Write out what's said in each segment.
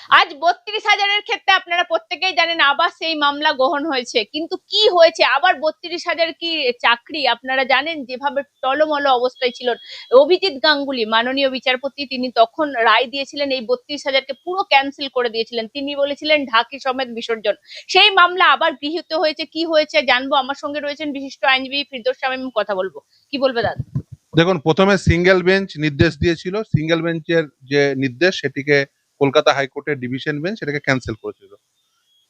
আজ 32,000-এর ক্ষেত্রে আপনারা প্রত্যেকেই জানেন আবার সেই মামলা গ্রহণ হয়েছে, কিন্তু কি হয়েছে আবার 32,000 কি চাকরি? আপনারা জানেন যেভাবে টলমল অবস্থায় ছিল অভিজিৎ গাঙ্গুলি মাননীয় বিচারপতি, তিনি তখন রায় দিয়েছিলেন এই 32,000-কে পুরো ক্যান্সেল করে দিয়েছিলেন, তিনি বলেছিলেন ঢাকি সমেত বিসর্জন। সেই মামলা আবার গৃহীত হয়েছে, কি হয়েছে জানবো। আমার সঙ্গে রয়েছেন বিশিষ্ট আইনজীবী ফিরদৌস শামীম, কথা বলবো। কি বলবে দাদা? দেখুন, প্রথমে সিঙ্গেল বেঞ্চ নির্দেশ দিয়েছিল, সিঙ্গেল বেঞ্চের যে নির্দেশ সেটিকে কলকাতা হাইকোর্টের ডিভিশন বেঞ্চ সেটাকে ক্যান্সেল করেছিল।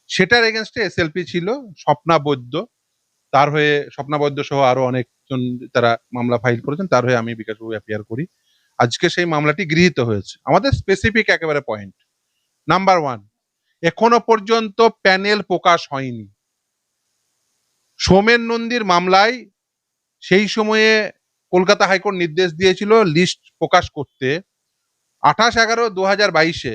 সেটার এগেনস্টে এসএলপি ছিল স্বপ্না বৈদ্য, তার হয়ে স্বপ্না বৈদ্য সহ আরো অনেকজন তারা মামলা ফাইল করেছেন, তার হয়ে আমি বিকাশবাবু অ্যাপিয়ার করি। আজকে সেই মামলাটি গৃহীত হয়েছে। আমাদের স্পেসিফিক একেবারে পয়েন্ট নাম্বার 1, এখনো পর্যন্ত প্যানেল প্রকাশ হয়নি। সোমেন নন্দীর মামলায় সেই সময়ে কলকাতা হাইকোর্ট নির্দেশ দিয়েছিল লিস্ট প্রকাশ করতে। 28/11/2022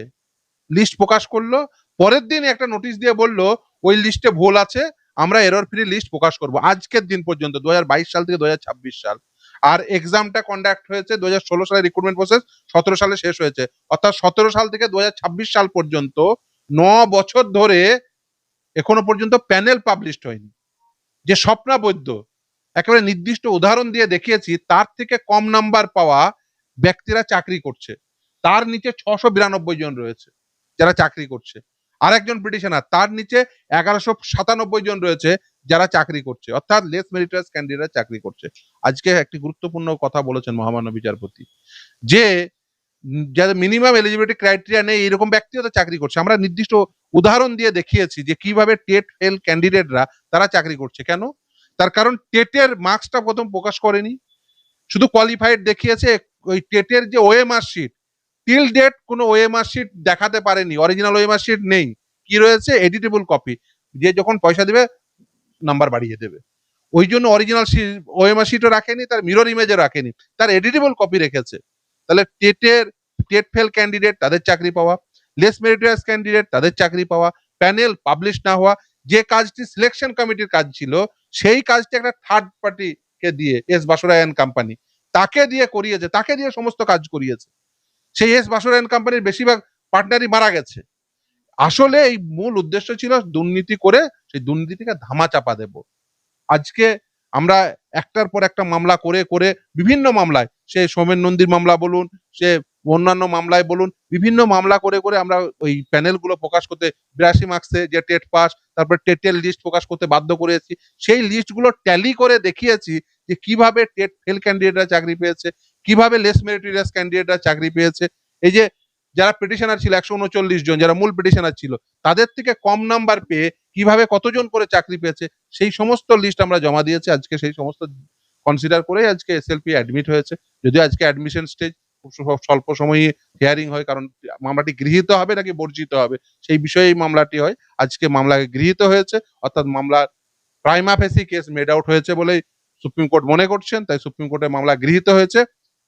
লিস্ট প্রকাশ করলো, পরের দিন একটা নোটিশ দিয়ে বললো ওই লিস্টে ভুল আছে, আমরা এরর ফ্রি লিস্ট প্রকাশ করব। আজকের দিন পর্যন্ত 2022 সাল থেকে 2026 সাল, আর এক্সামটা কন্ডাক্ট হয়েছে 2016 সালে, রিক্রুটমেন্ট প্রসেস 17 সালে শেষ হয়েছে, অর্থাৎ 17 সাল থেকে 2026 সাল পর্যন্ত 9 বছর ধরে এখনো পর্যন্ত প্যানেল পাবলিশড হয়নি। যে স্বপ্না বৈদ্য একেবারে নির্দিষ্ট উদাহরণ দিয়ে দেখিয়েছি, তার থেকে কম নাম্বার পাওয়া ব্যক্তিরা চাকরি করছে, তার নিচে 692 জন রয়েছে যারা চাকরি করছে। আর একজন পিটিশনার, তার নিচে 1197 জন রয়েছে যারা চাকরি করছে, অর্থাৎ লেস মেরিটাস ক্যান্ডিডেট চাকরি করছে। আজকে একটি গুরুত্বপূর্ণ কথা বলেছেন মহামান্য বিচারপতি, যে যাদের মিনিমাম এলিজিবিলিটি ক্রাইটেরিয়া নেই এরকম ব্যক্তিও তো চাকরি করছে। আমরা নির্দিষ্ট উদাহরণ দিয়ে দেখিয়েছি যে কিভাবে টেট ফেল ক্যান্ডিডেটরা তারা চাকরি করছে। কেন? তার কারণ টেটের মার্কসটা প্রথম প্রকাশ করেনি, শুধু কোয়ালিফাইড দেখিয়েছে। ওই টেটের যে ওএমআর শিট, টিল ডেট কোনো ওএমআর শিট দেখাতে পারেনি, অরিজিনাল ওএমআর শিট নেই। কি রয়েছে? এডিটেবল কপি, যে যখন পয়সা দেবে নাম্বার বাড়িয়ে দেবে। ওই জন্য অরিজিনাল ওএমআর শিটও রাখেনি, তার মিরর ইমেজও রাখেনি, তার এডিটেবল কপি রেখেছে। তাহলে টেট ফেল ক্যান্ডিডেট তাদের চাকরি পাওয়া, লেস মেরিটোরিয়াস ক্যান্ডিডেট তাদের চাকরি পাওয়া, প্যানেল পাবলিশ না হওয়া, যে কাজটি সিলেকশন কমিটির কাজ ছিল সেই কাজটি একটা থার্ড পার্টিকে দিয়ে, এস বাসুরায়ন কোম্পানি, তাকে দিয়ে করিয়েছে, তাকে দিয়ে সমস্ত কাজ করিয়েছে। সেই এস বাসুরায়ন কোম্পানির বেশিরভাগ পার্টনারই মারা গেছে। আসলে এই মূল উদ্দেশ্য ছিল দুর্নীতি করে সেই দুর্নীতিকে ধামাচাপা দেব। আজকে আমরা একটার পর একটা মামলা করে করে, বিভিন্ন মামলায়, সে সোমেন নন্দীর মামলা বলুন, সে অন্যান্য মামলায় বলুন, বিভিন্ন মামলা করে করে আমরা ওই প্যানেলগুলো প্রকাশ করতে, 82 মার্কসে যে টেট পাস, তারপর টেটের লিস্ট প্রকাশ করতে বাধ্য করেছি। সেই লিস্টগুলো ট্যালি করে দেখিয়েছি যে কিভাবে টেট ফেল ক্যান্ডিডেটরা চাকরি পেয়েছে, কিভাবে লেস মেরিটোরিয়াস ক্যান্ডিডেটরা চাকরি পেয়েছে। এই যে যারা পিটিশনার ছিল 139 জন, যারা মূল পিটিশনার ছিল, তাদের থেকে কম নাম্বার পেয়ে কিভাবে কতজন করে চাকরি পেয়েছে, সেই সমস্ত লিস্ট আমরা জমা দিয়েছি। আজকে সেই সমস্ত কনসিডার করে আজকে এসএলপি অ্যাডমিট হয়েছে। যদিও আজকে অ্যাডমিশন স্টেজ, খুব স্বল্প সময়ে হিয়ারিং হয়, কারণ মামলাটি গৃহীত হবে নাকি বর্জিত হবে সেই বিষয়ে এই মামলাটি হয়। আজকে মামলা গৃহীত হয়েছে, অর্থাৎ মামলার প্রাইমা ফেসি কেস মেড আউট হয়েছে বলেই সুপ্রিম কোর্ট মনে করছেন, তাই সুপ্রিম কোর্টে মামলা গৃহীত হয়েছে।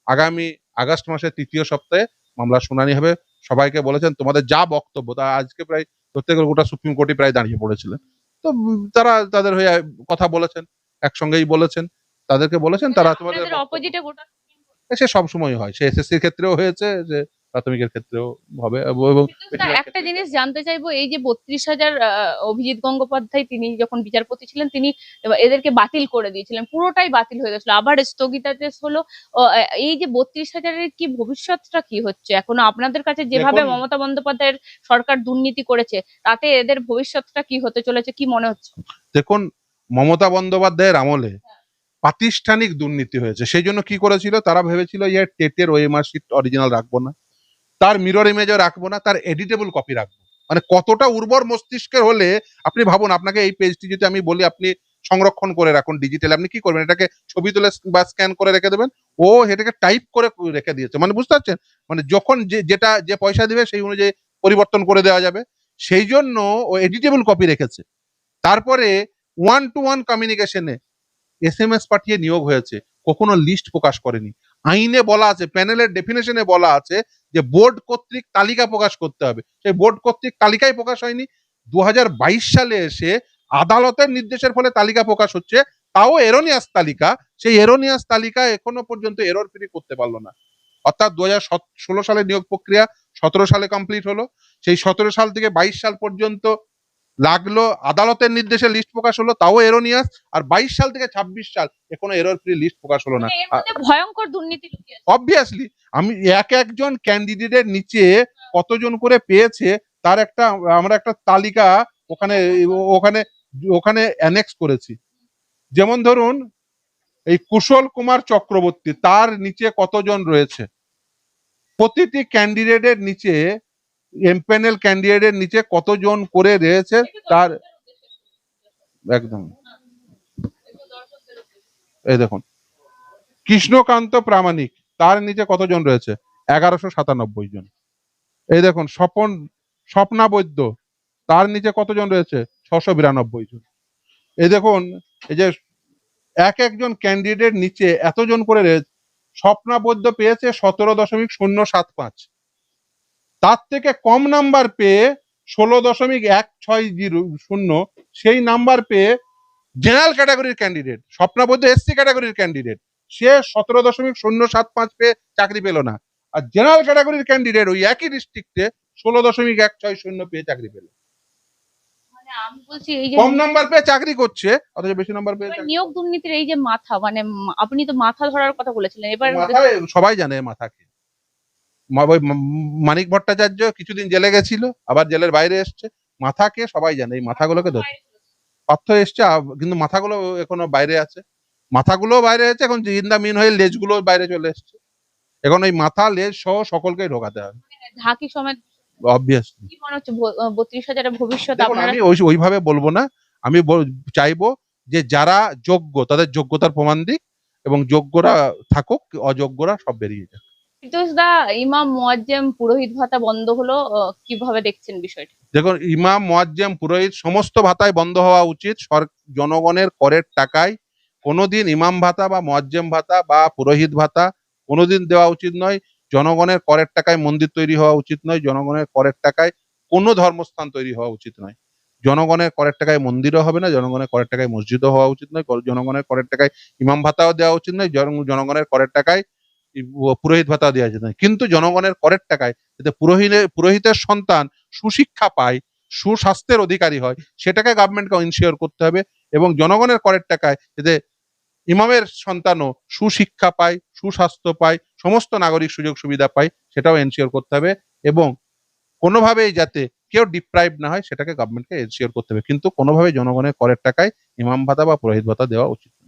আগামী আগস্ট মাসের 3য় সপ্তাহে মামলা শুনানি হবে। সবাইকে বলেছেন তোমাদের যা বক্তব্য, তা আজকে প্রায় প্রত্যেকের গোটা সুপ্রিম কোর্টই প্রায় দাঁড়িয়ে পড়েছিলেন। তো তারা তাদের হয়ে কথা বলেছেন, একসঙ্গেই বলেছেন, তাদেরকে বলেছেন তারা তোমাদের অপোজিটে গোটা সে সব সময় হয়, সে এসএসসির ক্ষেত্রেও হয়েছে, যে প্রাথমিকের ক্ষেত্রেও হবে। এবং একটা জিনিস জানতে চাইবো, এই যে 32,000 অভিজিৎ গঙ্গোপাধ্যায় তিনি যখন বিচারপতি ছিলেন, তিনি এদেরকে বাতিল করে দিয়েছিলেন, পুরোটাই বাতিল হয়ে গেছিল, আবার স্থগিতাদেশ হলো। এই যে 32,000-এর কি ভবিষ্যৎটা কি হচ্ছে এখনো আপনাদের কাছে? যেভাবে মমতা বন্দ্যোপাধ্যায়ের সরকার দুর্নীতি করেছে, তাতে এদের ভবিষ্যৎটা কি হতে চলেছে, কি মনে হচ্ছে? দেখুন, মমতা বন্দ্যোপাধ্যায়ের আমলে প্রাতিষ্ঠানিক দুর্নীতি হয়েছে। সেই জন্য কি করেছিল, তারা ভেবেছিল যে টেটের ওএমআর শিট অরিজিনাল রাখবো না, তার মিরর ইমেজও রাখবো না, তার এডিটেবল কপি রাখবো। মানে কতটা উর্বর মস্তিষ্কের হলে আপনি ভাবুন, আপনাকে এই পেজটি যদি আমি বলি আপনি সংরক্ষণ করে রাখুন ডিজিটাল, আপনি কি করবেন? এটাকে ছবি তুলে বা স্ক্যান করে রেখে দেবেন, ও এটাকে টাইপ করে রেখে দিয়েছে। মানে বুঝতে পারছেন, মানে যখন যেটা যে পয়সা দিবে সেই অনুযায়ী পরিবর্তন করে দেওয়া যাবে, সেই জন্য ও এডিটেবল কপি রেখেছে। তারপরে 1-to-1 কমিউনিকেশনে এসএমএস পাঠিয়ে নিয়োগ হয়েছে, কখনো লিস্ট প্রকাশ করেনি। আইনে বলা আছে, প্যানেলের ডেফিনেশনে বলা আছে যে বোর্ড কর্তৃক তালিকা প্রকাশ করতে হবে, সেই বোর্ড কর্তৃক তালিকায় প্রকাশ হয়নি। 2022 সালে এসে আদালতের নির্দেশের ফলে তালিকা প্রকাশ হচ্ছে, তাও এরোনিয়াস তালিকা। সেই এরোনিয়াস তালিকা এখনো পর্যন্ত এরর ফ্রি করতে পারলো না। অর্থাৎ 2016 সালে নিয়োগ প্রক্রিয়া, 17 সালে কমপ্লিট হলো, সেই 17 সাল থেকে 22 সাল পর্যন্ত লাগলো, আদালতের নির্দেশে লিস্ট প্রকাশ হলো, তাও এরোনিয়াস। আর 22 সাল থেকে 26 সাল এখনো এরর ফ্রি লিস্ট প্রকাশ হলো না। মানে এর মধ্যে ভয়ঙ্কর দুর্নীতি লুকিয়ে আছে। অবভিয়াসলি আমি একজন ক্যান্ডিডেটের নিচে কতজন করে পেয়েছে তার একটা আমরা একটা তালিকা ওখানে ওখানে ওখানে অ্যানেক্স করেছি। যেমন ধরুন এই কুশল কুমার চক্রবর্তী, তার নিচে কতজন রয়েছে, প্রতিটি ক্যান্ডিডেটের নিচে এমপ্যানেল ক্যান্ডিডেটের নিচে কতজন করে রয়েছে তার একদম এই দেখুন কৃষ্ণকান্ত প্রামাণিক, তার নিচে কতজন রয়েছে 1197 জন। এই দেখুন স্বপ্না বৈদ্য, তার নিচে কতজন রয়েছে 692 জন। এই দেখুন এই যে একজন ক্যান্ডিডেট নিচে এতজন করে রয়েছে। স্বপ্না বৈদ্য পেয়েছে 17.075, তার থেকে কম নাম্বার পেয়ে 16.160, সেই নাম্বার পেয়ে জেনারেল ক্যাটাগরির ক্যান্ডিডেট, স্বপ্না বৈদ্য এসসি ক্যাটাগরির ক্যান্ডিডেট, সে 17.075 পেয়ে চাকরি পেল না। আর জেনারেল ক্যাটাগরির ক্যান্ডিডেট ওই একই ডিস্ট্রিক্টে 16.160 পেয়ে চাকরি পেল। মানে আমি বলছি এই যে কম নাম্বার পেয়ে চাকরি করছে অথচ বেশি নাম্বার পেয়ে এবার নিয়োগ দুর্নীতির এই যে মাথা, মানে আপনি তো মাথা ধরার কথা বলেছিলেন, এবার মাথায় সবাই জানে মাথাকে। ওই মানিক ভট্টাচার্য কিছুদিন জেলে গেছিল, আবার জেলের বাইরে এসছে। মাথাকে সবাই জানে, এই মাথাগুলোকে ধরতে পার্থ এসছে কিন্তু মাথাগুলো এখনো বাইরে আছে, মাথাগুলো বাইরে আছে এখন, ইন দা মিন হয়ে লেজগুলো বাইরে চলে এসছে। এখন ওই মাথা লেজ সহ সকলকে ঢোকাতে হবে ঢাকি সমেত। অবভিয়াসলি। কি মনে হচ্ছে 32,000 ভবিষ্যৎ দেখুন আপনারা? আমি ওইভাবে বলবো না, আমি চাইবো যে যারা যোগ্য তাদের যোগ্যতার প্রমাণ দিক এবং যোগ্যরা থাকুক, অযোগ্যরা সব বেরিয়ে যাক। ফিরদৌস দা, ইমাম মুয়াজ্জেম পুরোহিত ভাতা বন্ধ হলো, কিভাবে দেখছেন বিষয়টা? দেখুন ইমাম মুয়াজ্জেম পুরোহিত সমস্ত ভাতায় বন্ধ হওয়া উচিত। জনগণের করের টাকায় কোনোদিন ইমাম ভাতা বা মুয়াজ্জেম ভাতা বা পুরোহিত ভাতা কোনোদিন দেওয়া উচিত নয়। জনগণের করের টাকায় মন্দির তৈরি হওয়া উচিত নয়, জনগণের করের টাকায় কোনো ধর্মস্থান তৈরি হওয়া উচিত নয়। জনগণের করের টাকায় মন্দিরও হবে না, জনগণের করের টাকায় মসজিদও হওয়া উচিত নয়, জনগণের করের টাকায় ইমাম ভাতাও দেওয়া উচিত নয়, জনগণের করের টাকায় পুরোহিত ভাতা দেওয়া উচিত নয়। কিন্তু জনগণের করের টাকায় যাতে পুরোহিতের সন্তান সুশিক্ষা পায়, সুস্বাস্থ্যের অধিকারী হয়, সেটাকে গভর্নমেন্টকে ইনশিওর করতে হবে। এবং জনগণের করের টাকায় যাতে ইমামের সন্তানও সুশিক্ষা পায়, সুস্বাস্থ্য পায়, সমস্ত নাগরিক সুযোগ সুবিধা পায়, সেটাও এনশিওর করতে হবে। এবং কোনোভাবেই যাতে কেউ ডিপ্রাইভ না হয় সেটাকে গভর্নমেন্টকে এনশিওর করতে হবে। কিন্তু কোনোভাবেই জনগণের করের টাকায় ইমাম ভাতা বা পুরোহিত ভাতা দেওয়া উচিত নয়।